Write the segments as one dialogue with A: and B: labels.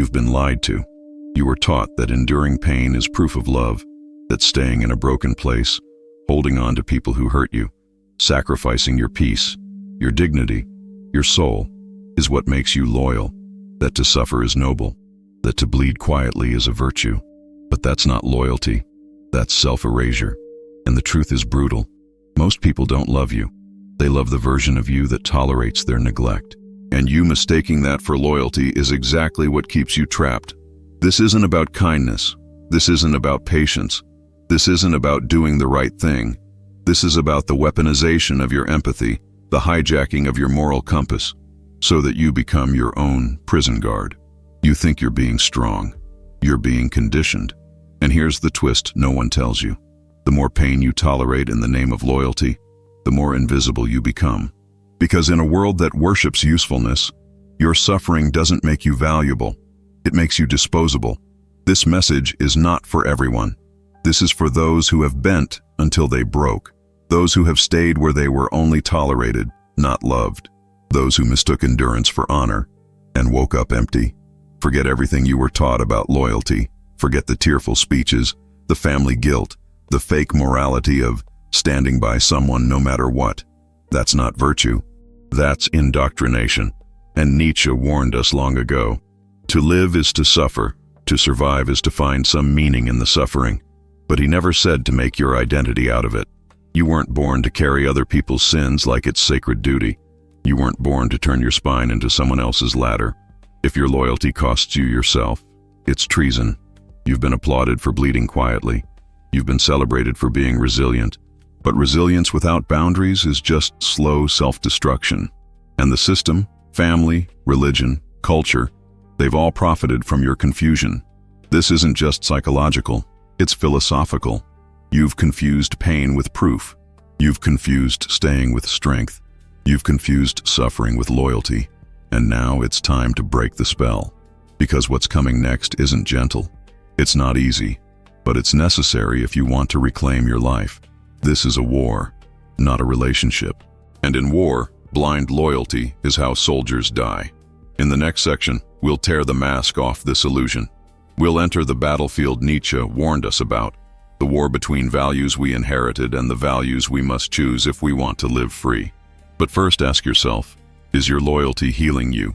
A: You've been lied to. You were taught that enduring pain is proof of love, that staying in a broken place, holding on to people who hurt you, sacrificing your peace, your dignity, your soul, is what makes you loyal, that to suffer is noble, that to bleed quietly is a virtue. But that's not loyalty. That's self-erasure. And the truth is brutal. Most people don't love you. They love the version of you that tolerates their neglect. And you mistaking that for loyalty is exactly what keeps you trapped. This isn't about kindness. This isn't about patience. This isn't about doing the right thing. This is about the weaponization of your empathy, the hijacking of your moral compass, so that you become your own prison guard. You think you're being strong. You're being conditioned. And here's the twist no one tells you. The more pain you tolerate in the name of loyalty, the more invisible you become. Because in a world that worships usefulness, your suffering doesn't make you valuable. It makes you disposable. This message is not for everyone. This is for those who have bent until they broke. Those who have stayed where they were only tolerated, not loved. Those who mistook endurance for honor and woke up empty. Forget everything you were taught about loyalty. Forget the tearful speeches, the family guilt, the fake morality of standing by someone no matter what. That's not virtue. That's indoctrination. And Nietzsche warned us long ago. To live is to suffer. To survive is to find some meaning in the suffering. But he never said to make your identity out of it. You weren't born to carry other people's sins like it's sacred duty. You weren't born to turn your spine into someone else's ladder. If your loyalty costs you yourself, it's treason. You've been applauded for bleeding quietly. You've been celebrated for being resilient. But resilience without boundaries is just slow self-destruction. And the system, family, religion, culture, they've all profited from your confusion. This isn't just psychological, it's philosophical. You've confused pain with proof. You've confused staying with strength. You've confused suffering with loyalty. And now it's time to break the spell. Because what's coming next isn't gentle. It's not easy, but it's necessary if you want to reclaim your life. This is a war, not a relationship. And in war, blind loyalty is how soldiers die. In the next section, we'll tear the mask off this illusion. We'll enter the battlefield Nietzsche warned us about, the war between values we inherited and the values we must choose if we want to live free. But first ask yourself, is your loyalty healing you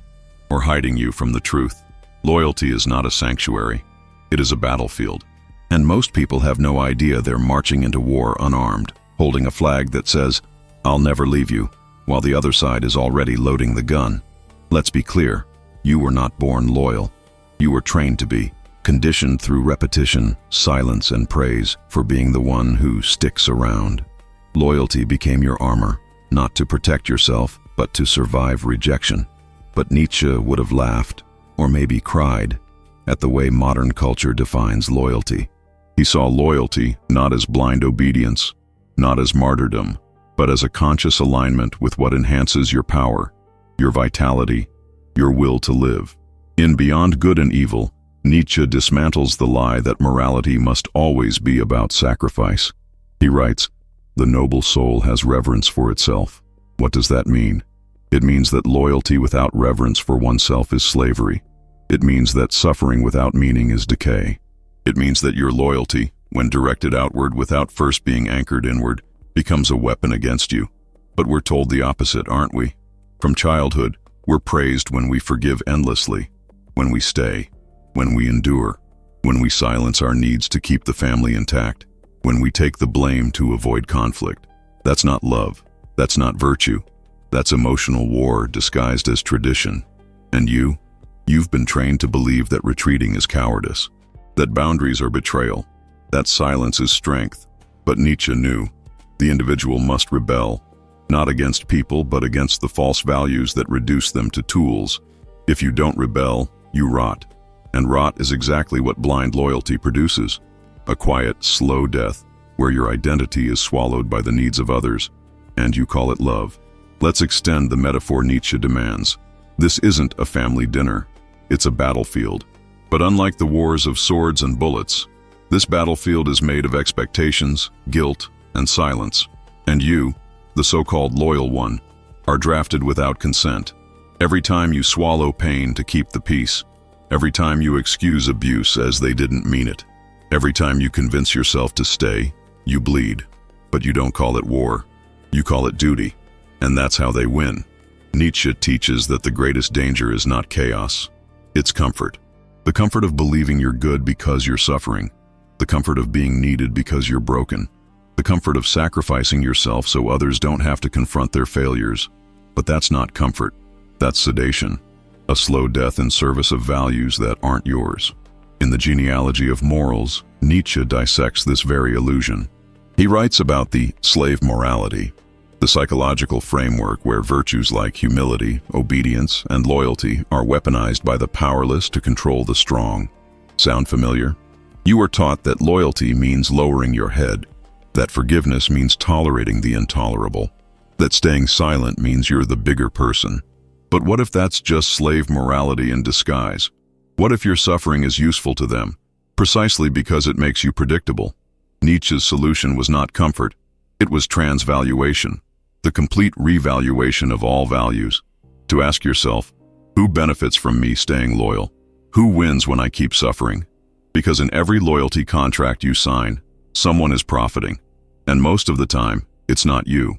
A: or hiding you from the truth? Loyalty is not a sanctuary. It is a battlefield. And most people have no idea they're marching into war unarmed, holding a flag that says, "I'll never leave you," while the other side is already loading the gun. Let's be clear, you were not born loyal. You were trained to be, conditioned through repetition, silence, and praise for being the one who sticks around. Loyalty became your armor, not to protect yourself, but to survive rejection. But Nietzsche would have laughed, or maybe cried, at the way modern culture defines loyalty. He saw loyalty not as blind obedience, not as martyrdom, but as a conscious alignment with what enhances your power, your vitality, your will to live. In Beyond Good and Evil, Nietzsche dismantles the lie that morality must always be about sacrifice. He writes, "The noble soul has reverence for itself." What does that mean? It means that loyalty without reverence for oneself is slavery. It means that suffering without meaning is decay. It means that your loyalty, when directed outward without first being anchored inward, becomes a weapon against you. But we're told the opposite, aren't we? From childhood, we're praised when we forgive endlessly, when we stay, when we endure, when we silence our needs to keep the family intact, when we take the blame to avoid conflict. That's not love. That's not virtue. That's emotional war disguised as tradition. And you've been trained to believe that retreating is cowardice, that boundaries are betrayal, that silence is strength. But Nietzsche knew the individual must rebel, not against people, but against the false values that reduce them to tools. If you don't rebel, you rot. And rot is exactly what blind loyalty produces. A quiet, slow death, where your identity is swallowed by the needs of others, and you call it love. Let's extend the metaphor Nietzsche demands. This isn't a family dinner. It's a battlefield. But unlike the wars of swords and bullets, this battlefield is made of expectations, guilt, and silence. And you, the so-called loyal one, are drafted without consent. Every time you swallow pain to keep the peace, Every time you excuse abuse as they didn't mean it. Every time you convince yourself to stay, you bleed. But you don't call it war. You call it duty. And that's how they win. Nietzsche teaches that the greatest danger is not chaos. It's comfort. The comfort of believing you're good because you're suffering. The comfort of being needed because you're broken. The comfort of sacrificing yourself so others don't have to confront their failures. But that's not comfort. That's sedation. A slow death in service of values that aren't yours. In the Genealogy of Morals, Nietzsche dissects this very illusion. He writes about the slave morality, the psychological framework where virtues like humility, obedience, and loyalty are weaponized by the powerless to control the strong. Sound familiar? You are taught that loyalty means lowering your head, that forgiveness means tolerating the intolerable, that staying silent means you're the bigger person. But what if that's just slave morality in disguise? What if your suffering is useful to them, precisely because it makes you predictable? Nietzsche's solution was not comfort, it was transvaluation, the complete revaluation of all values. To ask yourself, who benefits from me staying loyal? Who wins when I keep suffering? Because in every loyalty contract you sign, someone is profiting. And most of the time, it's not you.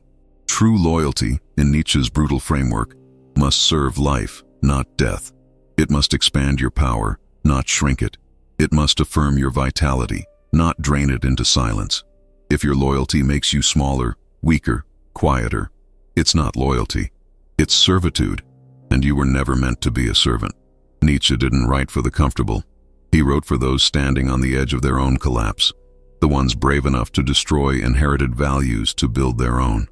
A: True loyalty, in Nietzsche's brutal framework, must serve life, not death. It must expand your power, not shrink it. It must affirm your vitality, not drain it into silence. If your loyalty makes you smaller, weaker, quieter, it's not loyalty. It's servitude, and you were never meant to be a servant. Nietzsche didn't write for the comfortable. He wrote for those standing on the edge of their own collapse, the ones brave enough to destroy inherited values to build their own.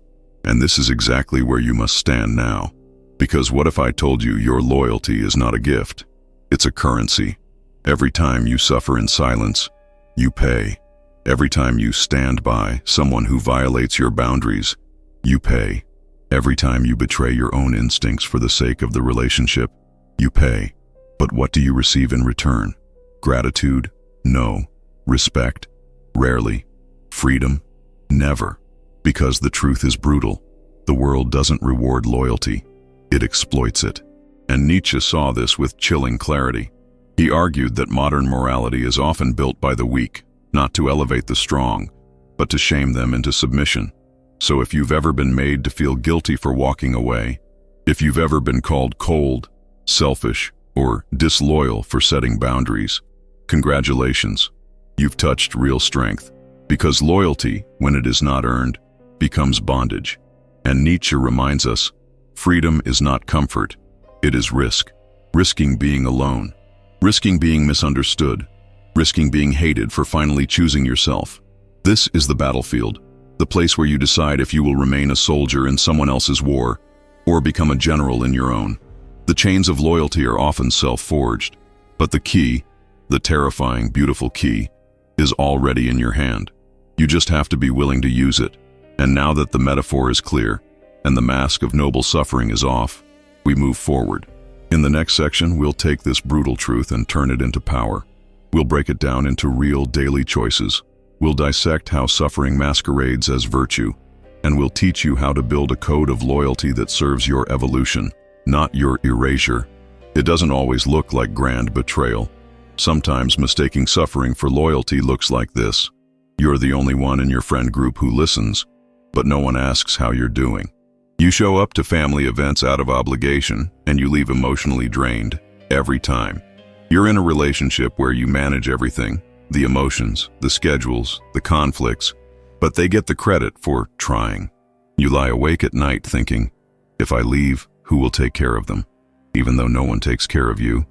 A: And this is exactly where you must stand now. Because what if I told you your loyalty is not a gift? It's a currency. Every time you suffer in silence, you pay. Every time you stand by someone who violates your boundaries, you pay. Every time you betray your own instincts for the sake of the relationship, you pay. But what do you receive in return? Gratitude? No. Respect? Rarely. Freedom? Never. Because the truth is brutal. The world doesn't reward loyalty. It exploits it. And Nietzsche saw this with chilling clarity. He argued that modern morality is often built by the weak, not to elevate the strong, but to shame them into submission. So if you've ever been made to feel guilty for walking away, if you've ever been called cold, selfish, or disloyal for setting boundaries, congratulations. You've touched real strength. Because loyalty, when it is not earned, becomes bondage. And Nietzsche reminds us, freedom is not comfort, it is risk. Risking being alone, risking being misunderstood, risking being hated for finally choosing yourself. This is the battlefield, the place where you decide if you will remain a soldier in someone else's war or become a general in your own. The chains of loyalty are often self-forged, but the key, the terrifying, beautiful key, is already in your hand. You just have to be willing to use it. And now that the metaphor is clear, and the mask of noble suffering is off, we move forward. In the next section, we'll take this brutal truth and turn it into power. We'll break it down into real daily choices. We'll dissect how suffering masquerades as virtue, and we'll teach you how to build a code of loyalty that serves your evolution, not your erasure. It doesn't always look like grand betrayal. Sometimes mistaking suffering for loyalty looks like this. You're the only one in your friend group who listens, but no one asks how you're doing. You show up to family events out of obligation, and you leave emotionally drained every time. You're in a relationship where you manage everything, the emotions, the schedules, the conflicts, but they get the credit for trying. You lie awake at night thinking, if I leave, who will take care of them? Even though no one takes care of you.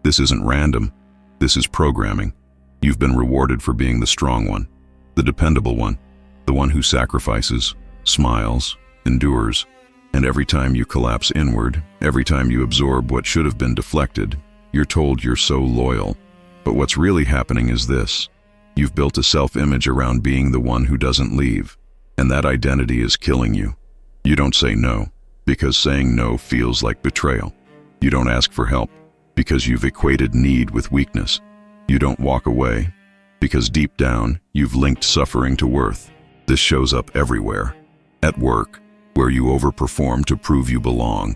A: This isn't random. This is programming. You've been rewarded for being the strong one, the dependable one, the one who sacrifices, smiles, endures. And every time you collapse inward, every time you absorb what should have been deflected, you're told you're so loyal. But what's really happening is this. You've built a self-image around being the one who doesn't leave, and that identity is killing you. You don't say no, because saying no feels like betrayal. You don't ask for help, because you've equated need with weakness. You don't walk away, because deep down, you've linked suffering to worth. This shows up everywhere. At work, where you overperform to prove you belong.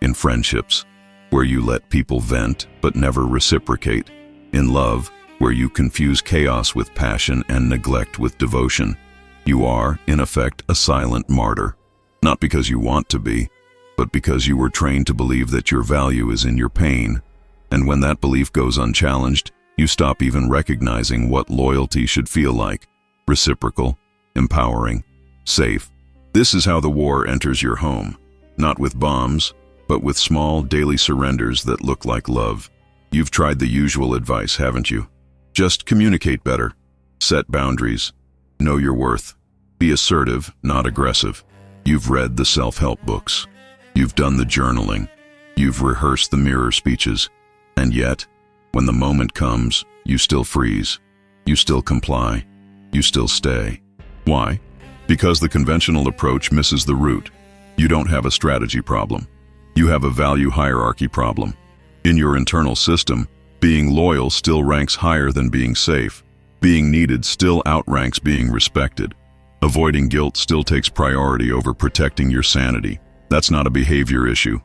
A: In friendships, where you let people vent but never reciprocate. In love, where you confuse chaos with passion and neglect with devotion. You are, in effect, a silent martyr. Not because you want to be, but because you were trained to believe that your value is in your pain. And when that belief goes unchallenged, you stop even recognizing what loyalty should feel like. Reciprocal, empowering, safe. This is how the war enters your home. Not with bombs, but with small daily surrenders that look like love. You've tried the usual advice, haven't you? Just communicate better. Set boundaries. Know your worth. Be assertive, not aggressive. You've read the self-help books. You've done the journaling. You've rehearsed the mirror speeches. And yet, when the moment comes, you still freeze. You still comply. You still stay. Why? Because the conventional approach misses the root. You don't have a strategy problem. You have a value hierarchy problem. In your internal system, being loyal still ranks higher than being safe. Being needed still outranks being respected. Avoiding guilt still takes priority over protecting your sanity. That's not a behavior issue.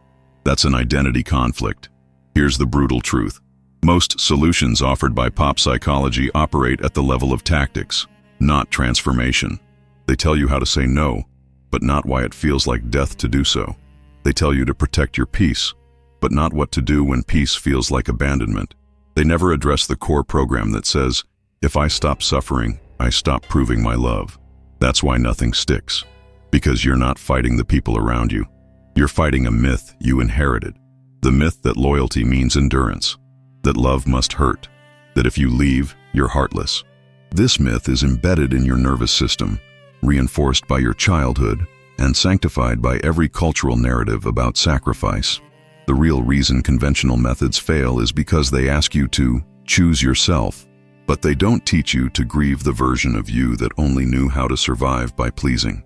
A: That's an identity conflict. Here's the brutal truth. Most solutions offered by pop psychology operate at the level of tactics, not transformation. They tell you how to say no, but not why it feels like death to do so. They tell you to protect your peace, but not what to do when peace feels like abandonment. They never address the core program that says, if I stop suffering, I stop proving my love. That's why nothing sticks. Because you're not fighting the people around you. You're fighting a myth you inherited. The myth that loyalty means endurance. That love must hurt. That if you leave, you're heartless. This myth is embedded in your nervous system, reinforced by your childhood, and sanctified by every cultural narrative about sacrifice. The real reason conventional methods fail is because they ask you to choose yourself, but they don't teach you to grieve the version of you that only knew how to survive by pleasing.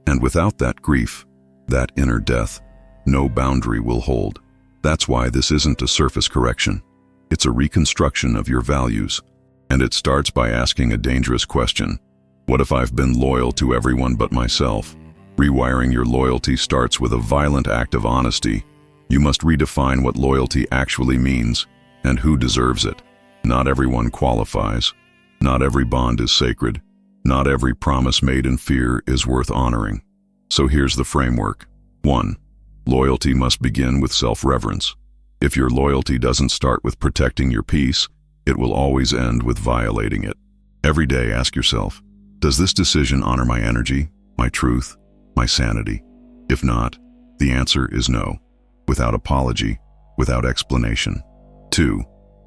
A: And without that grief, that inner death, no boundary will hold. That's why this isn't a surface correction. It's a reconstruction of your values. And it starts by asking a dangerous question. What if I've been loyal to everyone but myself? Rewiring your loyalty starts with a violent act of honesty. You must redefine what loyalty actually means and who deserves it. Not everyone qualifies. Not every bond is sacred. Not every promise made in fear is worth honoring. So here's the framework. 1. Loyalty must begin with self-reverence. If your loyalty doesn't start with protecting your peace, it will always end with violating it. Every day ask yourself, does this decision honor my energy, my truth, my sanity? If not, the answer is no. Without apology, without explanation. 2.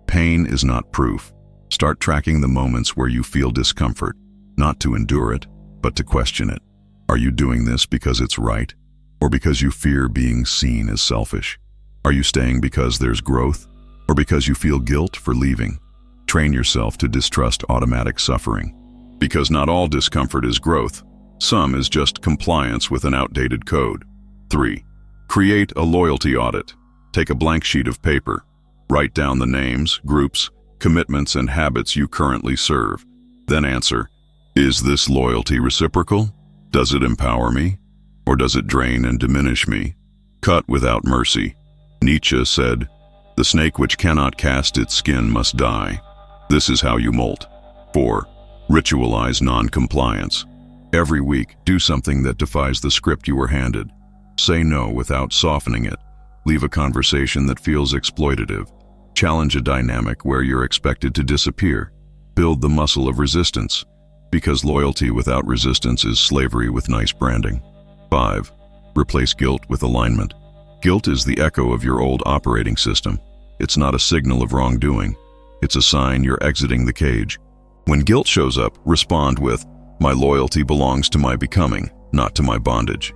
A: Pain is not proof. Start tracking the moments where you feel discomfort, not to endure it, but to question it. Are you doing this because it's right, or because you fear being seen as selfish? Are you staying because there's growth, or because you feel guilt for leaving? Train yourself to distrust automatic suffering. Because not all discomfort is growth. Some is just compliance with an outdated code. 3. Create a loyalty audit. Take a blank sheet of paper. Write down the names, groups, commitments, and habits you currently serve. Then answer, is this loyalty reciprocal? Does it empower me? Or does it drain and diminish me? Cut without mercy. Nietzsche said, the snake which cannot cast its skin must die. This is how you molt. 4. Ritualize non-compliance. Every week, do something that defies the script you were handed. Say no without softening it. Leave a conversation that feels exploitative. Challenge a dynamic where you're expected to disappear. Build the muscle of resistance, because loyalty without resistance is slavery with nice branding. 5. Replace guilt with alignment. Guilt is the echo of your old operating system. It's not a signal of wrongdoing. It's a sign you're exiting the cage. When guilt shows up, respond with, my loyalty belongs to my becoming, not to my bondage.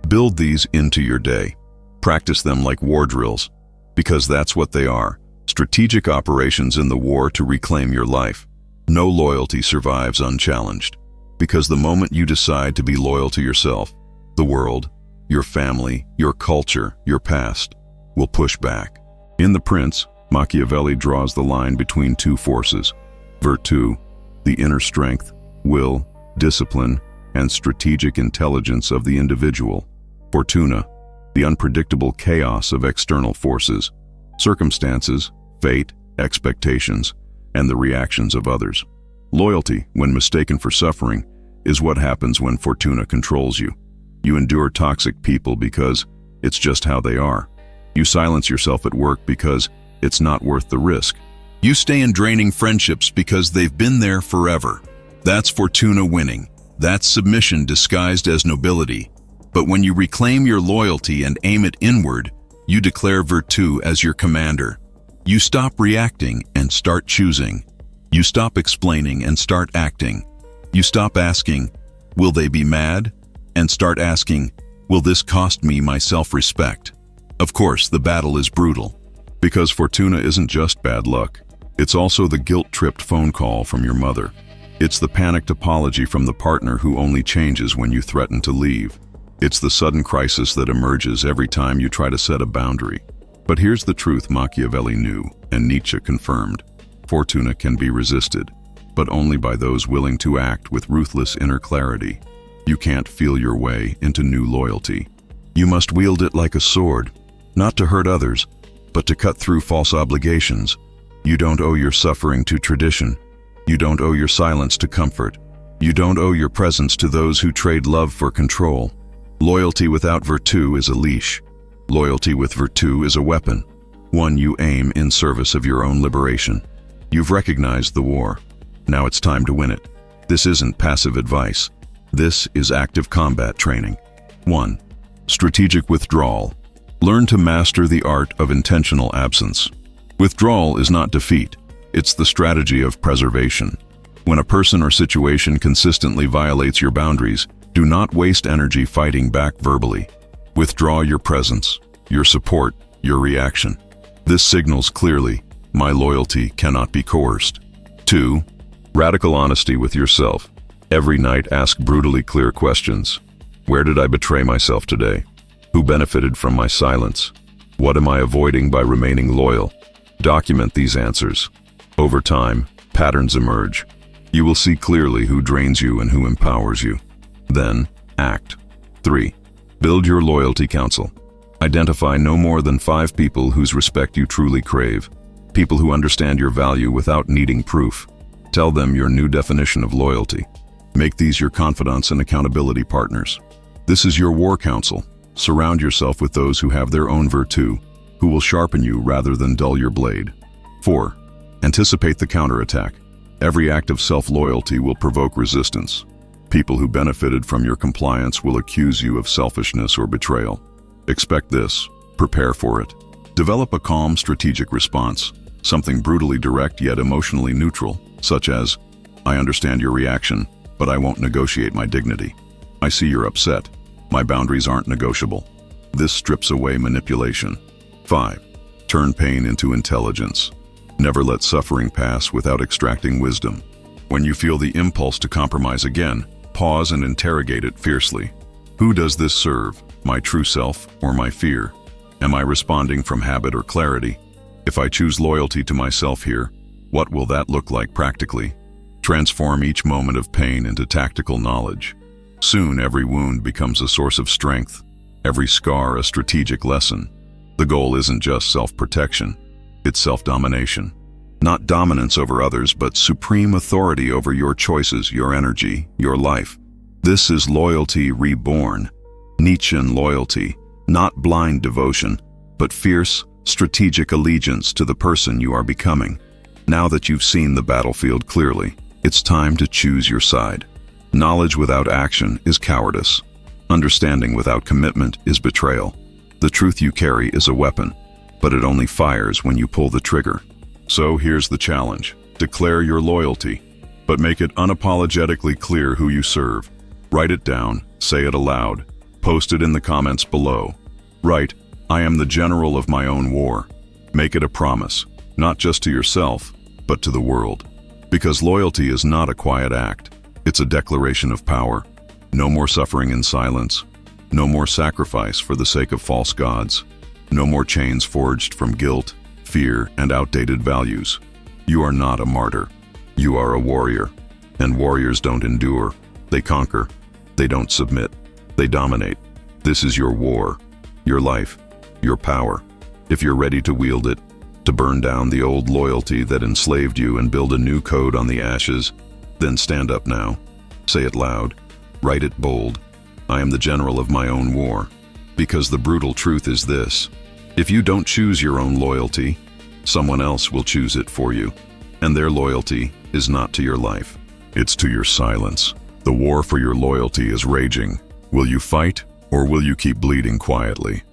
A: Build these into your day. Practice them like war drills, because that's what they are, strategic operations in the war to reclaim your life. No loyalty survives unchallenged, because the moment you decide to be loyal to yourself, the world, your family, your culture, your past, will push back. In The Prince, Machiavelli draws the line between two forces: virtù, the inner strength, will, discipline, and strategic intelligence of the individual; fortuna, the unpredictable chaos of external forces. circumstances, fate, expectations, and the reactions of others. Loyalty, when mistaken for suffering, is what happens when fortuna controls you. You endure toxic people because it's just how they are. You silence yourself at work because it's not worth the risk. You stay in draining friendships because they've been there forever. That's fortuna winning. That's submission disguised as nobility. But when you reclaim your loyalty and aim it inward, you declare virtù as your commander. You stop reacting and start choosing. You stop explaining and start acting. You stop asking, will they be mad? And start asking, will this cost me my self-respect? Of course, the battle is brutal, because fortuna isn't just bad luck. It's also the guilt-tripped phone call from your mother. It's the panicked apology from the partner who only changes when you threaten to leave. It's the sudden crisis that emerges every time you try to set a boundary. But here's the truth Machiavelli knew, and Nietzsche confirmed. Fortuna can be resisted, but only by those willing to act with ruthless inner clarity. You can't feel your way into new loyalty. You must wield it like a sword, not to hurt others, but to cut through false obligations. You don't owe your suffering to tradition. You don't owe your silence to comfort. You don't owe your presence to those who trade love for control. Loyalty without virtù is a leash. Loyalty with virtù is a weapon, one you aim in service of your own liberation. You've recognized the war. Now it's time to win it. This isn't passive advice. This is active combat training. 1. Strategic withdrawal. Learn to master the art of intentional absence. Withdrawal is not defeat. It's the strategy of preservation. When a person or situation consistently violates your boundaries, do not waste energy fighting back verbally. Withdraw your presence, your support, your reaction. This signals clearly, my loyalty cannot be coerced. 2. Radical honesty with yourself. Every night ask brutally clear questions. Where did I betray myself today? Who benefited from my silence? What am I avoiding by remaining loyal? Document these answers. Over time, patterns emerge. You will see clearly who drains you and who empowers you. Then, act. 3. Build your loyalty council. Identify no more than 5 people whose respect you truly crave. People who understand your value without needing proof. Tell them your new definition of loyalty. Make these your confidants and accountability partners. This is your war council. Surround yourself with those who have their own virtù, who will sharpen you rather than dull your blade. 4. Anticipate the counterattack. Every act of self-loyalty will provoke resistance. People who benefited from your compliance will accuse you of selfishness or betrayal. Expect this. Prepare for it. Develop a calm, strategic response, something brutally direct yet emotionally neutral, such as, I understand your reaction, but I won't negotiate my dignity. I see you're upset. My boundaries aren't negotiable. This strips away manipulation. 5. Turn pain into intelligence. Never let suffering pass without extracting wisdom. When you feel the impulse to compromise again, pause and interrogate it fiercely. Who does this serve, my true self or my fear? Am I responding from habit or clarity? If I choose loyalty to myself here, what will that look like practically? Transform each moment of pain into tactical knowledge. Soon every wound becomes a source of strength, every scar a strategic lesson. The goal isn't just self-protection, it's self-domination. Not dominance over others, but supreme authority over your choices, your energy, your life. This is loyalty reborn. Nietzschean loyalty, not blind devotion, but fierce, strategic allegiance to the person you are becoming. Now that you've seen the battlefield clearly, it's time to choose your side. Knowledge without action is cowardice. Understanding without commitment is betrayal. The truth you carry is a weapon, but it only fires when you pull the trigger. So here's the challenge. Declare your loyalty, but make it unapologetically clear who you serve. Write it down, say it aloud, post it in the comments below. Write, I am the general of my own war. Make it a promise, not just to yourself, but to the world. Because loyalty is not a quiet act. It's a declaration of power. No more suffering in silence. No more sacrifice for the sake of false gods. No more chains forged from guilt, fear, and outdated values. You are not a martyr. You are a warrior. And warriors don't endure. They conquer. They don't submit. They dominate. This is your war, your life, your power. If you're ready to wield it, to burn down the old loyalty that enslaved you and build a new code on the ashes, then stand up now. Say it loud. Write it bold. I am the general of my own war. Because the brutal truth is this: if you don't choose your own loyalty, someone else will choose it for you. And their loyalty is not to your life. It's to your silence. The war for your loyalty is raging. Will you fight, or will you keep bleeding quietly?